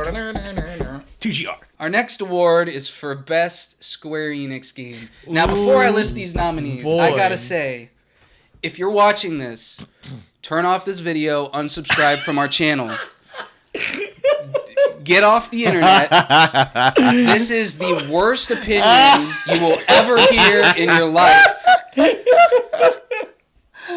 2GR. Our next award is for Best Square Enix Game. Now, before I list these nominees, I gotta say, if you're watching this, turn off this video, unsubscribe from our channel. Get off the internet. This is the worst opinion you will ever hear in your life.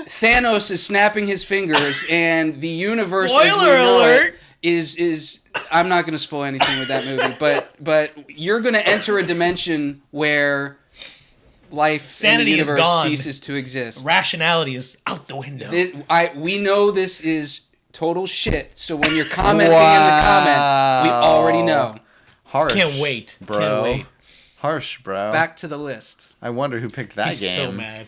Thanos is snapping his fingers, and the universe Spoiler alert! is I'm not going to spoil anything with that movie, but you're going to enter a dimension where life Sanity in the is universe gone. ceases to exist. Rationality is out the window. We know this is total shit, so when you're commenting in the comments, we already know. Harsh. Can't wait. Bro. Can't wait. Harsh, bro. Back to the list. I wonder who picked that He's game. so mad.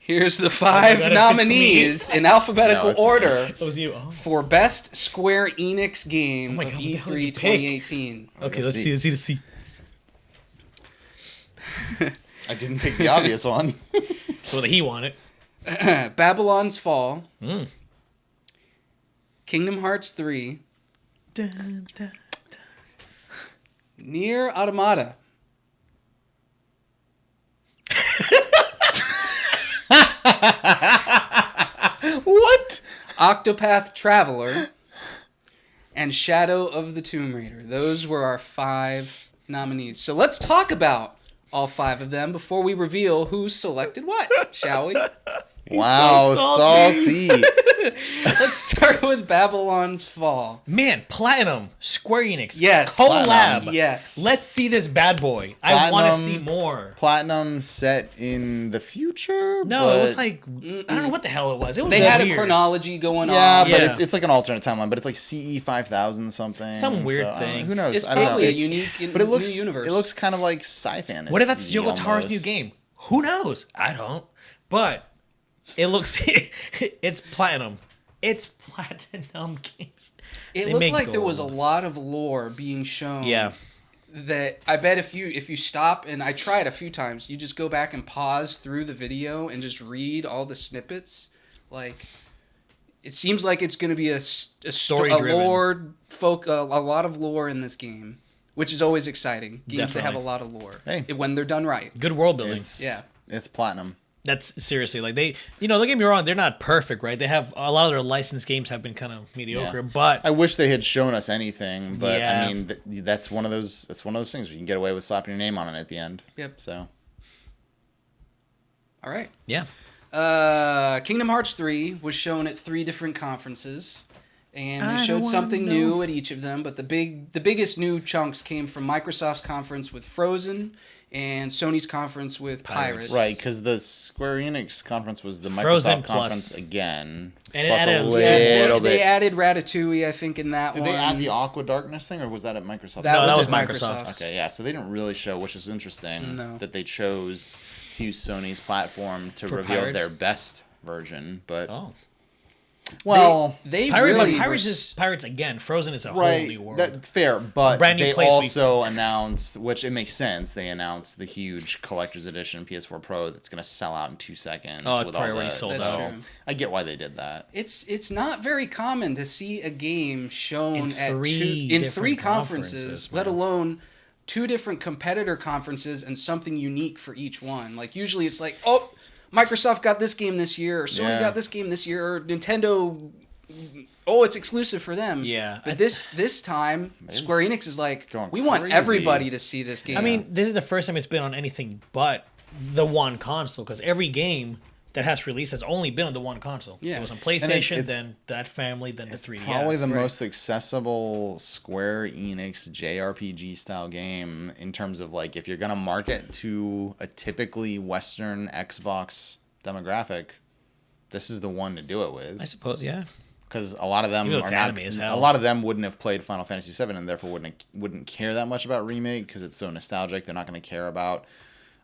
Here's the 5 nominees in alphabetical No, it's order That was you. Oh. for Best Square Enix Game Oh my of God, what the hell did E3 you pick? 2018. Okay, let's see. Let's see. I didn't pick the obvious one. Well, he won it. Babylon's Fall, Mm. Kingdom Hearts 3, Dun, dun. NieR Automata, What? Octopath Traveler, and Shadow of the Tomb Raider. Those were our 5 nominees. So let's talk about all 5 of them before we reveal who selected what, shall we? Wow, so salty. Let's start with Babylon's Fall. Man, Platinum, Square Enix, Yes. collab. Platinum. Yes. Let's see this bad boy. I want to see more. Platinum set in the future? No, but... it was like I don't know what the hell it was. It was They had a weird. chronology going Yeah, on. but Yeah. it's like an alternate timeline, but it's like CE 5000 something. Some weird I don't know. thing. Who knows? It's I don't know. probably a It's- unique but it looks, new universe. It looks kind of like sci-fantasy. What if that's Yoko Taro's new almost. game? Who knows? I don't. But it looks it's Platinum. It's Platinum Games. It They looked make like there was a gold. lot of lore being shown. Yeah. That I bet if you stop, and I tried a few times, you just go back and pause through the video and just read all the snippets. Like, it seems like it's going to be a Story-driven. lore a lot of lore in this game, which is always exciting. Games that have a Definitely. lot of lore Hey. when they're done right. Good world building. It's Platinum. That's seriously like they, don't get me wrong, they're not perfect, right? They have a lot of their licensed games have been kind of mediocre, Yeah. but I wish they had shown us anything, but Yeah. I mean that's one of those things where you can get away with slapping your name on it at the end. Yep. So All right. yeah, Kingdom Hearts 3 was shown at 3 different conferences, and they I showed don't something wanna new know. at each of them. But the biggest new chunks came from Microsoft's conference with Frozen and Sony's conference with Pirates. right, because the Square Enix conference was the Frozen Microsoft plus. conference again, And it plus a added- little They bit. added Ratatouille, I think, in that Did one. they add the Aqua Darkness thing, or was that at Microsoft? That No, was that at was Microsoft. Microsoft. Okay, yeah. So they didn't really show, which is interesting, No. that they chose to use Sony's platform to For reveal Pirates? their best version. But oh, well, they Pirates, really Pirates were is Pirates again. Frozen is a whole right, new world. that fair. But Brand new they place we- also announced, which it makes sense. They announced the huge collector's edition PS4 Pro that's going to sell out in 2 seconds. Oh, it with probably all already that. sold So out. I get why they did that. It's not very common to see a game shown In at three three different conferences, conferences, let man. alone 2 different competitor conferences and something unique for each one. Like usually it's like, oh, Microsoft got this game this year, or Sony Yeah. got this game this year, or Nintendo, oh, it's exclusive for them. Yeah. But this time, Square Enix is like, Going we want crazy. everybody to see this game. I mean, this is the first time it's been on anything but the one console, because every game that has released has only been on the one console. Yeah. It was on And PlayStation, it's- then that family, then the 3DS. Probably the right. most accessible Square Enix JRPG style game in terms of like if you're gonna market to a typically Western Xbox demographic, this is the one to do it I with. suppose, yeah. Because a lot of them Even though it's are not. anime as hell. A lot of them wouldn't have played Final Fantasy VII and therefore wouldn't care that much about remake because it's so nostalgic. They're not going to care about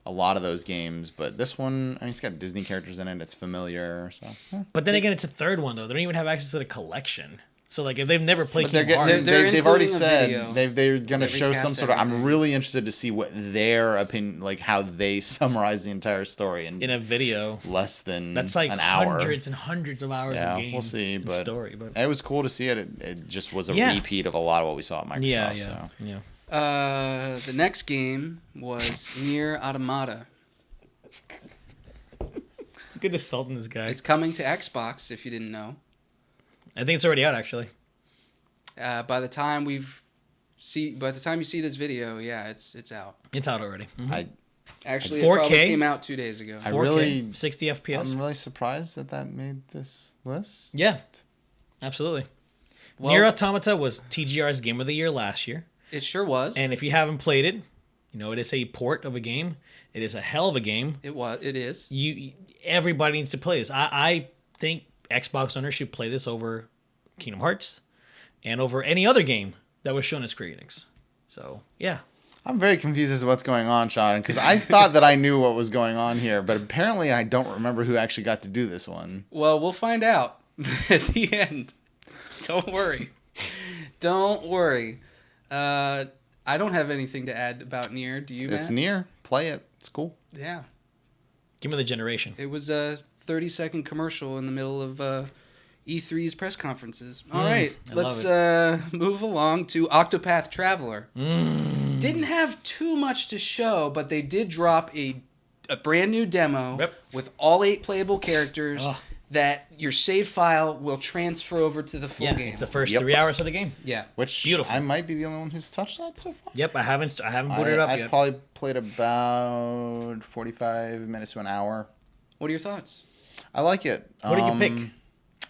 a lot of those games. But this one, I mean, it's got Disney characters in it. It's familiar. So But then again, it's a third one, though. They don't even have access to the collection. So like if they've never played But they're Kingdom Hearts, they've already including a said video they're going to that show recaps some sort of. I'm everything. really interested to see what their opinion, like how they summarize the entire story in in a video, less than that's like an hour. hundreds and hundreds of hours Yeah, of game. we'll see, and but story, but it was cool to see it. It just was a Yeah. repeat of a lot of what we saw at Microsoft. yeah. The next game was NieR Automata. Look at assaulting this guy. It's coming to Xbox, if you didn't know. I think it's already out actually. By the time you see this video, yeah, it's out. It's out already. Mhm. I Actually, 4K? it probably came out 2 days ago. I 4K, really- 60 FPS. I'm really surprised that made this list. Yeah, absolutely. Well- NieR Automata was TGR's Game of the Year last year, It sure was. and if you haven't played it, you know it is a port of a game. It is a hell of a game. It is. Everybody needs to play this. I think Xbox owners should play this over Kingdom Hearts and over any other game that was shown as Square Enix. So yeah, I'm very confused as to what's going on, Sean, because I thought that I knew what was going on here, but apparently I don't remember who actually got to do this one. Well, we'll find out at the end. Don't worry. Don't worry. I don't have anything to add about NieR. Do you, It's Matt? NieR. Play it. It's cool. Yeah. Game of the Generation. It was a 30-second commercial in the middle of E3's press conferences. All right, I let's love move along to Octopath Traveler. Mm. Didn't have too much to show, but they did drop a brand new demo Yep. with all 8 playable characters Ugh. that your save file will transfer over to the full Yeah, game. it's the first Yep. 3 hours of the game. Yeah. Which Beautiful. I might be the only one who's touched that so far. Yep, I haven't booted it up I've yet. probably played about 45 minutes to an hour. What are your thoughts? I like it. What did you pick?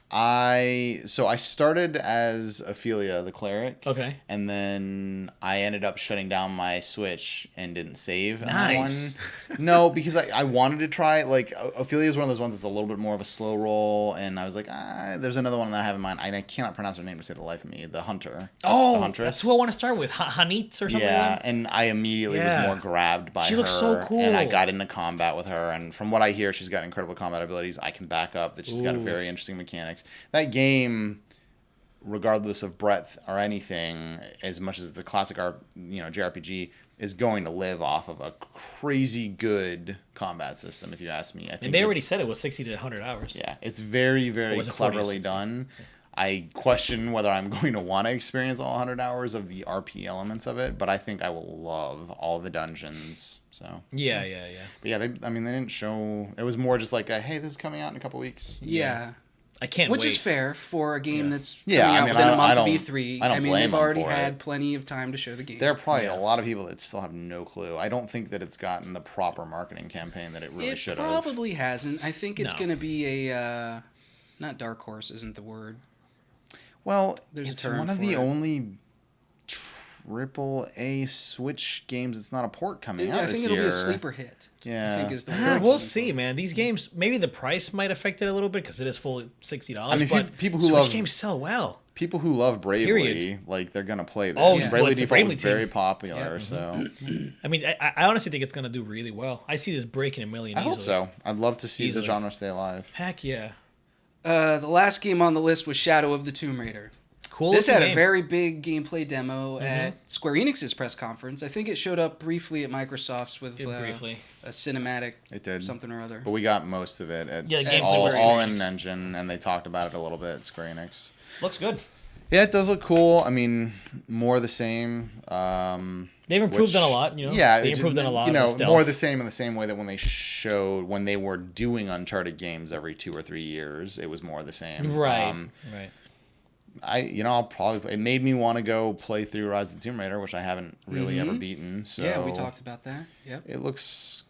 I started as Ophelia the cleric. Okay. And then I ended up shutting down my Switch and didn't save on Nice. that one. No, because I wanted to try it. Like, Ophelia is one of those ones that's a little bit more of a slow roll, and I was like, there's another one that I have in mind. I cannot pronounce her name to save the life of me. The Hunter. Oh, the Huntress. that's who I want to start with. Hanit or something Yeah, like that? and I immediately Yeah. was more grabbed by She her. looks so cool. And I got into combat with her, and from what I hear, she's got incredible combat abilities. I can back up that she's got a Ooh. very interesting mechanics. That game, regardless of breadth or anything, as much as it's a classic JRPG, is going to live off of a crazy good combat system, if you ask me. I think And they already it's- said it was 60 to 100 hours. yeah, it's very, very was it 40 or cleverly 60? done. I question whether I'm going to want to experience all 100 hours of the RP elements of it, but I think I will love all the dungeons. So Yeah. but yeah, they didn't show. It was more just like, hey, this is coming out in a couple weeks. Yeah. I can't Which wait. is fair for a game that's coming Yeah, I out mean, within I a month don't- of E3. I don't blame they've them already for had it. plenty of time to show the game. There are probably a lot of people that still have no clue. I don't think that it's gotten the proper marketing campaign that it really It should have. probably hasn't. I think it's No. going to be a not dark horse isn't the word. Well, There's a it's term one of for the it. only AAA Switch games that's not a port coming out I this think year. it'll be a sleeper hit. Yeah. I think is the word. We'll see, man. These games, maybe the price might affect it a little bit because it is full $60. I mean, but people who Switch love- games sell well. People who love Bravely, Period. like, they're gonna play this. Oh, And yeah. Bravely Well, it's a Default was Bravely team. very popular, Yeah. so I mean, I honestly think it's going to do really well. I see this breaking a million I easily. hope so. I'd love to see Easily. the genre stay alive. Heck yeah. The last game on the list was Shadow of the Tomb Raider. Cool. This had looking a game. very big gameplay demo at Square Enix's press conference. I think it showed up briefly at Microsoft's with briefly. a cinematic It did. something or other. But we got most of it. It's Yeah, the game's all Square in Enix. engine, and they talked about it a little bit at Square Enix. Looks good. Yeah, it does look cool. I mean, more of the same. They've improved on a lot, you know. Yeah, They it improved on a lot. You of know, the stealth. more of the same in the same way that when they were doing Uncharted games every 2 or 3 years, it was more of the same. Right. Right. I'll probably. It made me want to go play through Rise of the Tomb Raider, which I haven't really ever beaten. So Yeah, we talked about that. Yep. It looks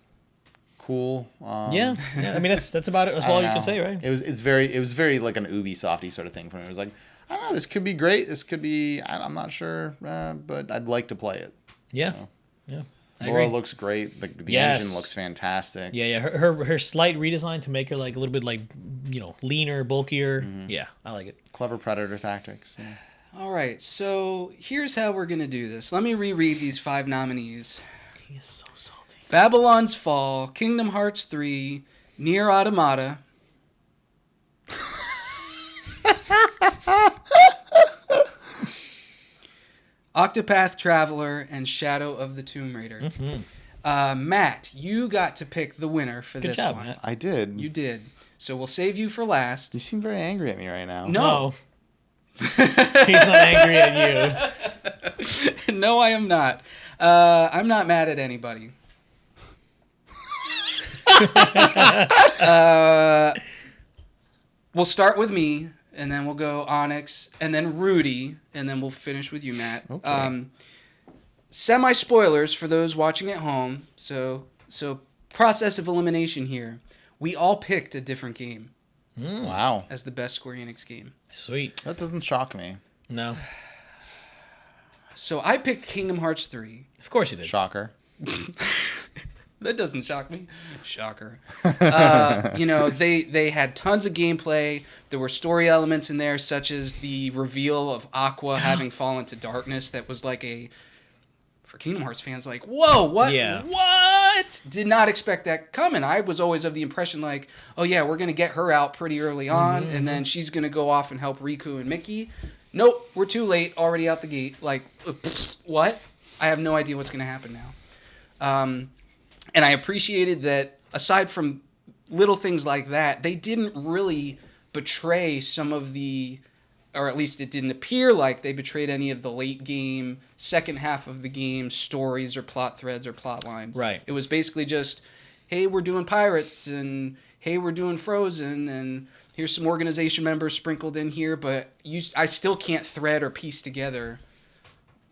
cool. Yeah. I mean, that's about it. That's I all don't you can know. say, right? It was very like an Ubisofty sort of thing for me. It was like, I don't know, this could be great. This could be. I'm not sure, but I'd like to play it. Yeah. So. Yeah. I Laura agree. looks great. The Yes. engine looks fantastic. Yeah. Her slight redesign to make her like a little bit like, leaner, bulkier. Yeah, I like it. Clever predator tactics. Yeah. All right, so here's how we're going to do this. Let me reread these 5 nominees. He is so salty. Babylon's Fall, Kingdom Hearts 3, NieR Automata, Octopath Traveler and Shadow of the Tomb Raider. Matt, you got to pick the winner for Good this job, one. Matt. I did. You did. So we'll save you for last. You seem very angry at me right now. No. He's not angry at you. No, I am not. I'm not mad at anybody. We'll start with me, and then we'll go Onyx, and then Rudy, and then we'll finish with you, Matt. Okay. Semi-spoilers for those watching at home. So process of elimination here. We all picked a different game Wow. as the best Square Enix game. Sweet. That doesn't shock me. No. So I picked Kingdom Hearts 3. Of course you did. Shocker. That doesn't shock me. Shocker. They had tons of gameplay. There were story elements in there, such as the reveal of Aqua having fallen to darkness. That was like for Kingdom Hearts fans, like, whoa, what? Yeah. What? Did not expect that coming. I was always of the impression, like, oh yeah, we're going to get her out pretty early on, and then she's going to go off and help Riku and Mickey. Nope, we're too late, already out the gate. Like, what? I have no idea what's going to happen now. And I appreciated that, aside from little things like that, they didn't really betray some of the, or at least it didn't appear like they betrayed any of the late game, second half of the game stories or plot threads or plot lines. Right. It was basically just, hey, we're doing pirates, and hey, we're doing Frozen, and here's some organization members sprinkled in here, but I still can't thread or piece together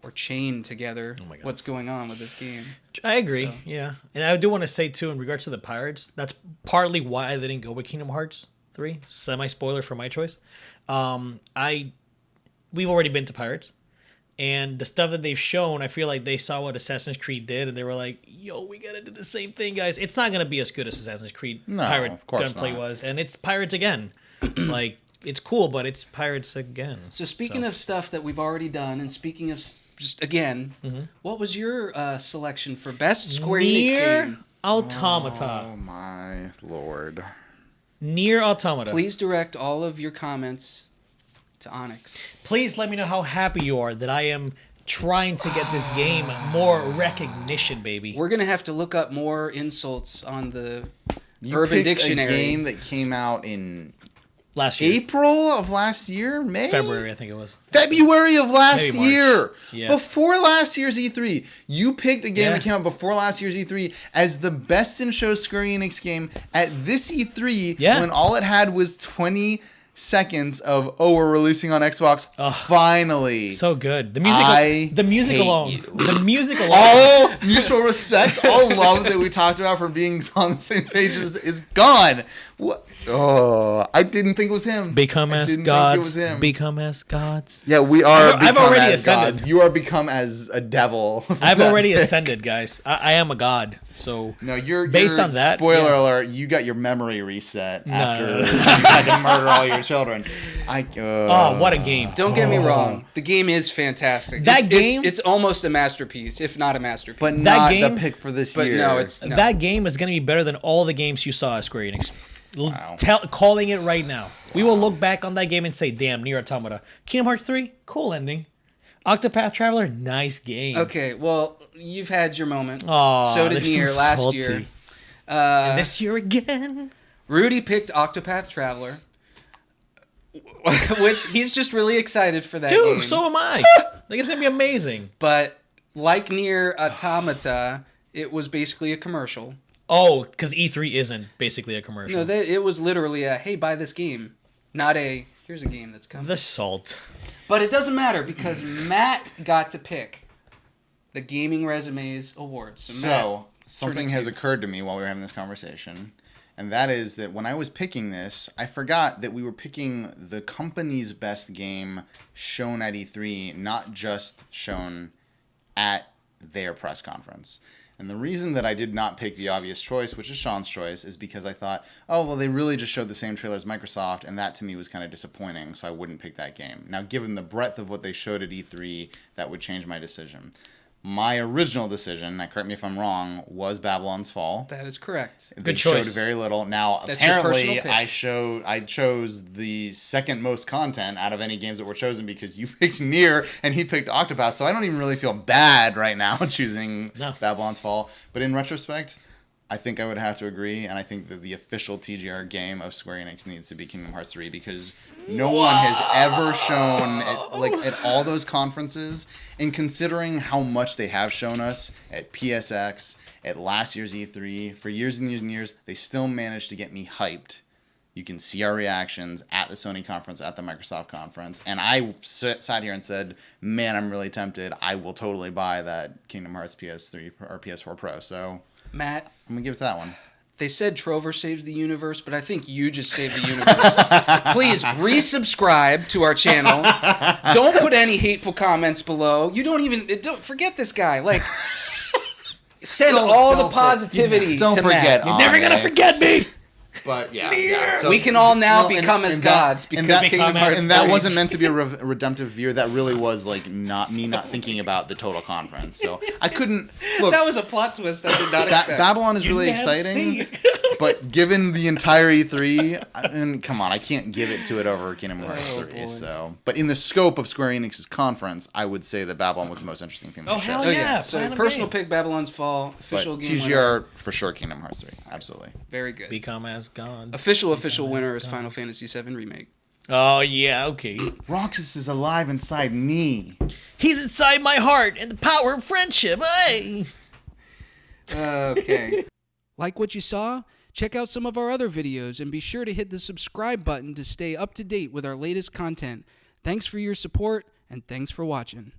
or chain together what's going on with this game. I agree, So. yeah. And I do want to say, too, in regards to the Pirates, that's partly why I didn't go with Kingdom Hearts 3. Semi-spoiler for my choice. We've already been to Pirates. And the stuff that they've shown, I feel like they saw what Assassin's Creed did, and they were like, yo, we got to do the same thing, guys. It's not going to be as good as Assassin's Creed Pirate of course gunplay not. was. And it's Pirates again. Like, it's cool, but it's Pirates again. So speaking of stuff that we've already done, and speaking of just again, what was your selection for best Square Enix NieR game? Automata. Oh my lord. NieR Automata. Please direct all of your comments to Onyx. Please let me know how happy you are that I am trying to get this game more recognition, baby. We're gonna have to look up more insults on the You Urban picked Dictionary. a game that came out in Last year. April of last year? May? February, I think it was. February of last Maybe March. year. Yeah. Before last year's E3. You picked a game Yeah. that came out before last year's E3 as the best in show Square Enix game at this E3 Yeah. when all it had was 20 seconds of, oh, we're releasing on Xbox. Finally. So good. The I music hate alone. you. The music alone. All mutual respect, all love that we talked about from being on the same page is gone. What? Oh, I didn't think it was him. Become I as didn't gods. think it was him. Become as gods. Yeah, we are. I've become already as ascended. gods. You are become as a devil. I've already ascended, guys. I am a god. So No, you're Based you're- on that, Spoiler yeah. alert: you got your memory reset after no. you tried to murder all your children. oh, what a game. Don't get me wrong, the game is fantastic. That game- it's almost a masterpiece, if not a masterpiece. But That not game- the pick for this But year. no, it's no. That game is going to be better than all the games you saw at Square Enix. Wow. Calling it right now. We will look back on that game and say, damn, NieR Automata. Kingdom Hearts 3, cool ending. Octopath Traveler, nice game. Okay, well, you've had your moment. Aw, so did they're so NieR last salty. year. And this year again. Rudy picked Octopath Traveler, which he's just really excited for that game. Dude, so am I. That game's going to be amazing. But like NieR Automata, it was basically a commercial. Oh, because E3 isn't basically a commercial. No, it was literally a, hey, buy this game. Not a, here's a game that's coming. The salt. But it doesn't matter because Matt got to pick the Gaming Resumes Awards. So Matt, something turn it has to you. occurred to me while we were having this conversation, and that is that when I was picking this, I forgot that we were picking the company's best game shown at E3, not just shown at their press conference. And the reason that I did not pick the obvious choice, which is Sean's choice, is because I thought, oh, well, they really just showed the same trailer as Microsoft, and that to me was kind of disappointing, so I wouldn't pick that game. Now, given the breadth of what they showed at E3, that would change my decision. My original decision, now correct me if I'm wrong, was Babylon's Fall. That is correct. They Good choice. showed very little. Now, That's your apparently, personal pick. I chose the second most content out of any games that were chosen because you picked NieR and he picked Octopath. So I don't even really feel bad right now choosing Babylon's Fall. But in retrospect, I think I would have to agree, and I think that the official TGR game of Square Enix needs to be Kingdom Hearts 3 because no one has ever shown, at all those conferences, and considering how much they have shown us at PSX, at last year's E3, for years and years and years, they still managed to get me hyped. You can see our reactions at the Sony conference, at the Microsoft conference, and I sat here and said, man, I'm really tempted. I will totally buy that Kingdom Hearts PS3 or PS4 Pro, so... Matt, I'm going to give it to that one. they said Trover saves the universe, but I think you just saved the universe. Please resubscribe to our channel. Don't put any hateful comments below. You don't forget this guy. Like, send all the positivity don't to forget Matt. You're never gonna forget me. But yeah. So, we can all now become as gods because Kingdom Hearts. And that wasn't meant to be a redemptive view. That really was like not thinking about the total conference. So I couldn't look. That was a plot twist I did not expect. Babylon is really exciting, but given the entire E3, and come on, I can't give it to it over Kingdom Hearts 3. Boy. So, but in the scope of Square Enix's conference, I would say that Babylon was the most interesting thing. They showed. hell yeah. So Final personal game. pick, Babylon's Fall. Official But game TGR winner. for sure, Kingdom Hearts 3, absolutely. Very good. Become as gods. Official winner is Final Fantasy VII Remake. Oh yeah, okay. Roxas is alive inside me. He's inside my heart and the power of friendship. Hey. Okay. Like what you saw? Check out some of our other videos and be sure to hit the subscribe button to stay up to date with our latest content. Thanks for your support and thanks for watching.